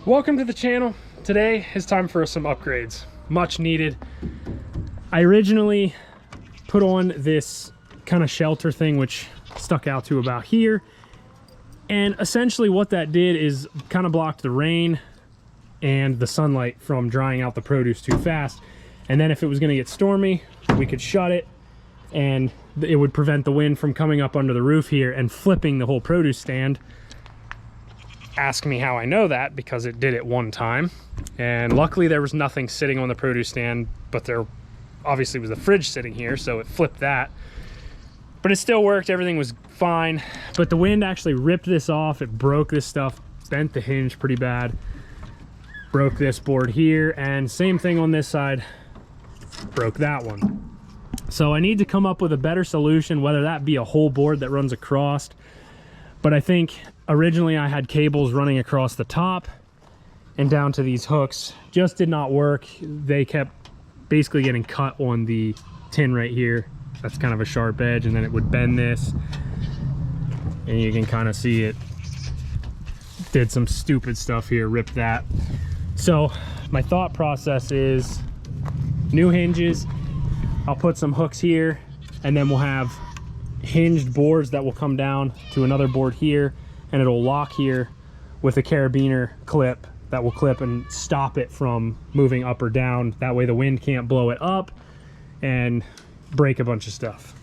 Welcome to the channel. Today is time for some upgrades, much needed. I originally put on this kind of shelter thing which stuck out to about here, and essentially what that did is kind of blocked the rain and the sunlight from drying out the produce too fast. And then if it was going to get stormy, we could shut it and it would prevent the wind from coming up under the roof here and flipping the whole produce stand. Ask me how I know that, because it did it one time, and luckily there was nothing sitting on the produce stand, but there obviously was a fridge sitting here, so it flipped that. But it still worked, everything was fine. But the wind actually ripped this off, it broke this stuff, bent the hinge pretty bad, broke this board here, and same thing on this side, broke that one. So I need to come up with a better solution, whether that be a whole board that runs across. But I think originally I had cables running across the top and down to these hooks. Just did not work. They kept basically getting cut on the tin right here. That's kind of a sharp edge, and then it would bend this. And you can kind of see it did some stupid stuff here, ripped that. So my thought process is new hinges. I'll put some hooks here, and then we'll have hinged boards that will come down to another board here, and it'll lock here with a carabiner clip that will clip and stop it from moving up or down. That way the wind can't blow it up and break a bunch of stuff.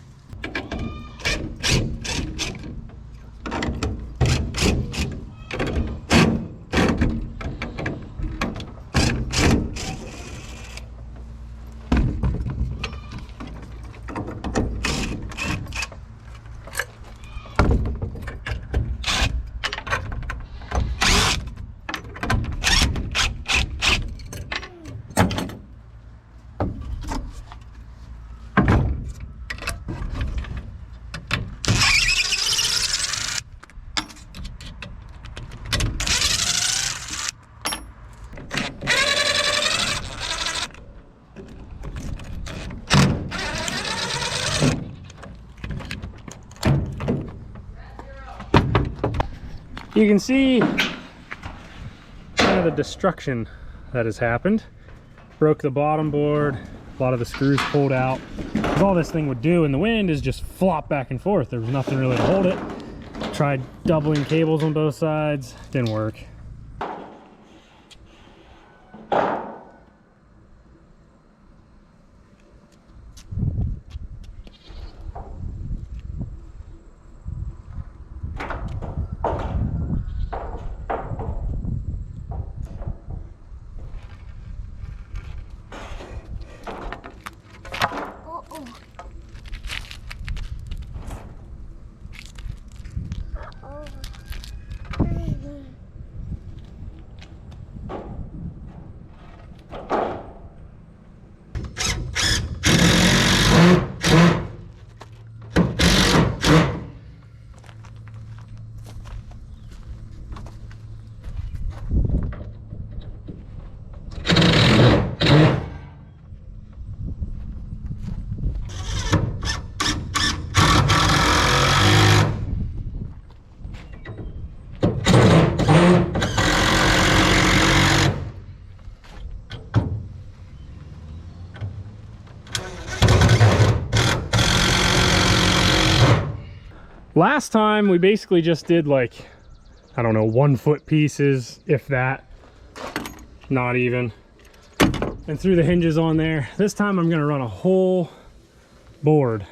You can see kind of the destruction that has happened. Broke the bottom board, a lot of the screws pulled out. All this thing would do in the wind is just flop back and forth. There was nothing really to hold it. Tried doubling cables on both sides, didn't work. Last time we basically just did like, I don't know, 1 foot pieces, if that, not even, and threw the hinges on there. This time I'm gonna run a whole board,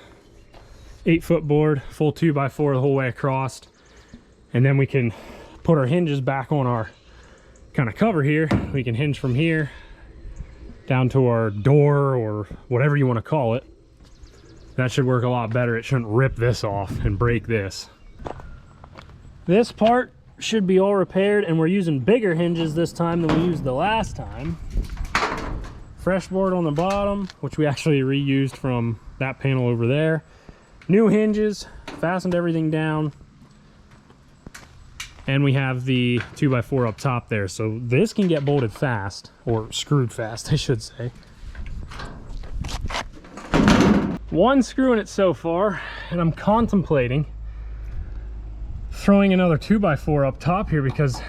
8-foot board, full 2x4 the whole way across, and then we can put our hinges back on our kind of cover here. We can hinge from here down to our door or whatever you want to call it. That should work a lot better. It shouldn't rip this off and break this. This part should be all repaired, and we're using bigger hinges this time than we used the last time. Fresh board on the bottom, which we actually reused from that panel over there. New hinges, fastened everything down. And we have the 2x4 up top there. So this can get bolted fast, or screwed fast, I should say. One screw in it so far, and I'm contemplating throwing another 2x4 up top here, because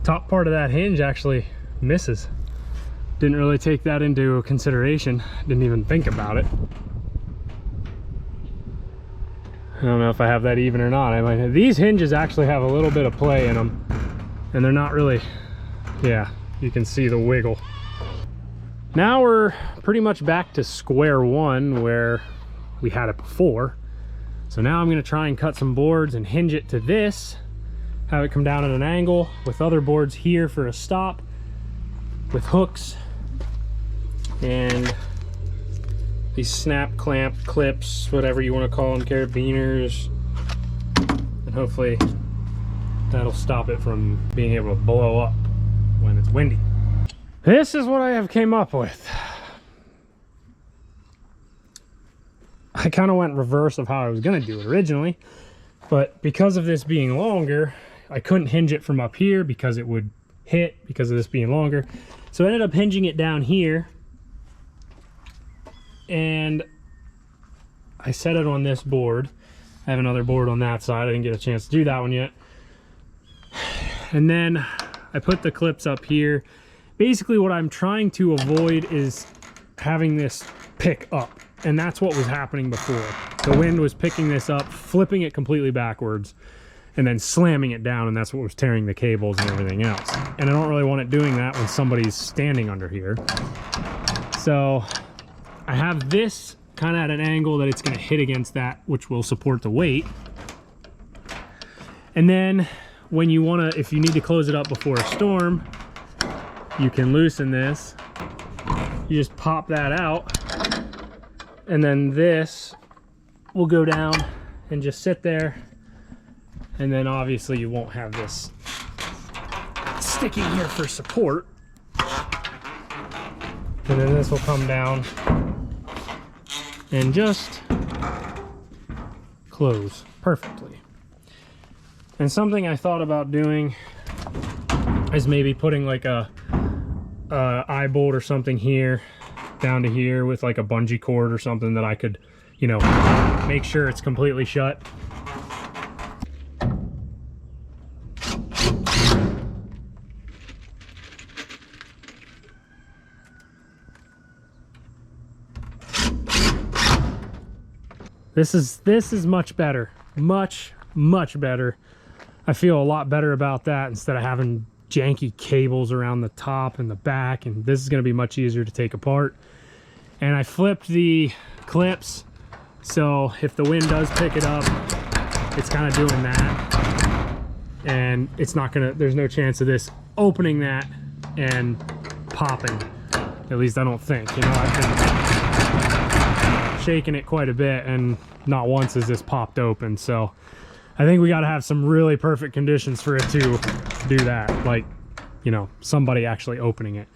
top part of that hinge actually misses. Didn't really take that into consideration. Didn't even think about it. I don't know if I have that even or not. I might. These hinges actually have a little bit of play in them, and they're not really, yeah, you can see the wiggle. Now we're pretty much back to square one where we had it before. So now I'm gonna try and cut some boards and hinge it to this, have it come down at an angle with other boards here for a stop, with hooks and these snap clamp clips, whatever you want to call them, carabiners, and hopefully that'll stop it from being able to blow up when it's windy. This is what I have came up with. I kind of went reverse of how I was going to do it originally, but because of this being longer, I couldn't hinge it from up here because it would hit because of this being longer. So I ended up hinging it down here, and I set it on this board. I have another board on that side. I didn't get a chance to do that one yet. And then I put the clips up here. Basically what I'm trying to avoid is having this pick up, and that's what was happening before. The wind was picking this up, flipping it completely backwards, and then slamming it down, and that's what was tearing the cables and everything else. And I don't really want it doing that when somebody's standing under here. So I have this kind of at an angle that it's going to hit against that, which will support the weight. And then when you want to, if you need to close it up before a storm, you can loosen this. You just pop that out, and then this will go down and just sit there. And then obviously you won't have this sticking here for support. And then this will come down and just close perfectly. And something I thought about doing is maybe putting like a eye bolt or something here down to here with like a bungee cord or something that I could, you know, make sure it's completely shut. This is much better, much better. I feel a lot better about that instead of having janky cables around the top and the back, and this is going to be much easier to take apart. And I flipped the clips, so if the wind does pick it up, it's kind of doing that, and it's not gonna, there's no chance of this opening that and popping. At least I don't think. You know, I've been shaking it quite a bit, and not once has this popped open. So I think we got to have some really perfect conditions for it to do that, like, you know, somebody actually opening it.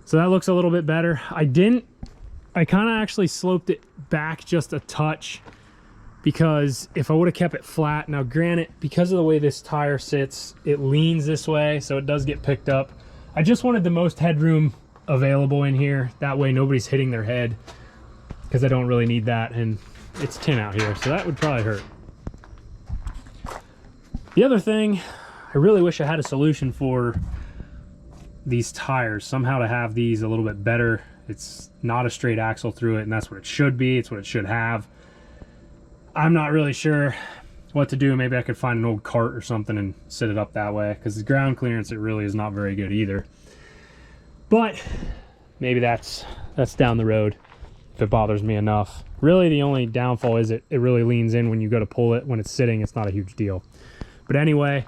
So that looks a little bit better. I kind of actually sloped it back just a touch, because if I would have kept it flat, now granted, because of the way this tire sits, it leans this way, so it does get picked up. I just wanted the most headroom available in here. That way nobody's hitting their head, because I don't really need that, and it's tin out here, so that would probably hurt. The other thing, I really wish I had a solution for these tires, somehow to have these a little bit better. It's not a straight axle through it, and that's what it should be. It's what it should have. I'm not really sure what to do. Maybe I could find an old cart or something and set it up that way, because the ground clearance, it really is not very good either. But maybe that's down the road if it bothers me enough. Really, the only downfall is it really leans in when you go to pull it. When it's sitting, it's not a huge deal. But anyway,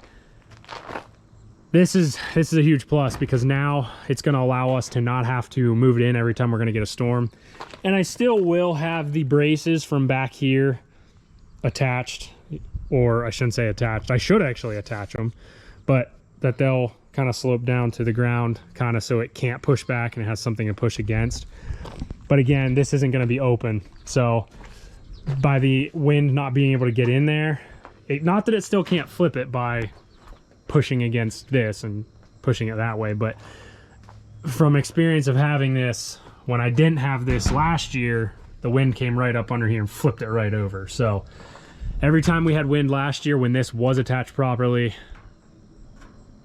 this is a huge plus, because now it's going to allow us to not have to move it in every time we're going to get a storm. And I still will have the braces from back here attached, or I shouldn't say attached. I should actually attach them, but that they'll kind of slope down to the ground, kind of so it can't push back and it has something to push against. But again, this isn't going to be open, so by the wind not being able to get in there, not that it still can't flip it by pushing against this and pushing it that way, but from experience of having this, when I didn't have this last year, the wind came right up under here and flipped it right over. So every time we had wind last year, when this was attached properly,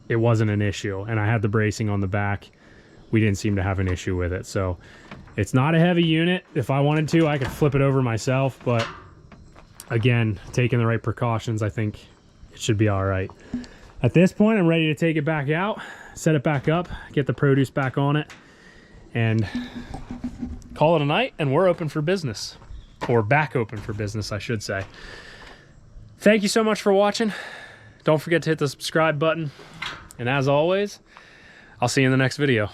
it wasn't an issue. And I had the bracing on the back. We didn't seem to have an issue with it. So it's not a heavy unit. If I wanted to, I could flip it over myself, but again, taking the right precautions, I think it should be all right. At this point, I'm ready to take it back out, set it back up, get the produce back on it, and call it a night, and we're open for business. Or back open for business, I should say. Thank you so much for watching. Don't forget to hit the subscribe button. And as always, I'll see you in the next video.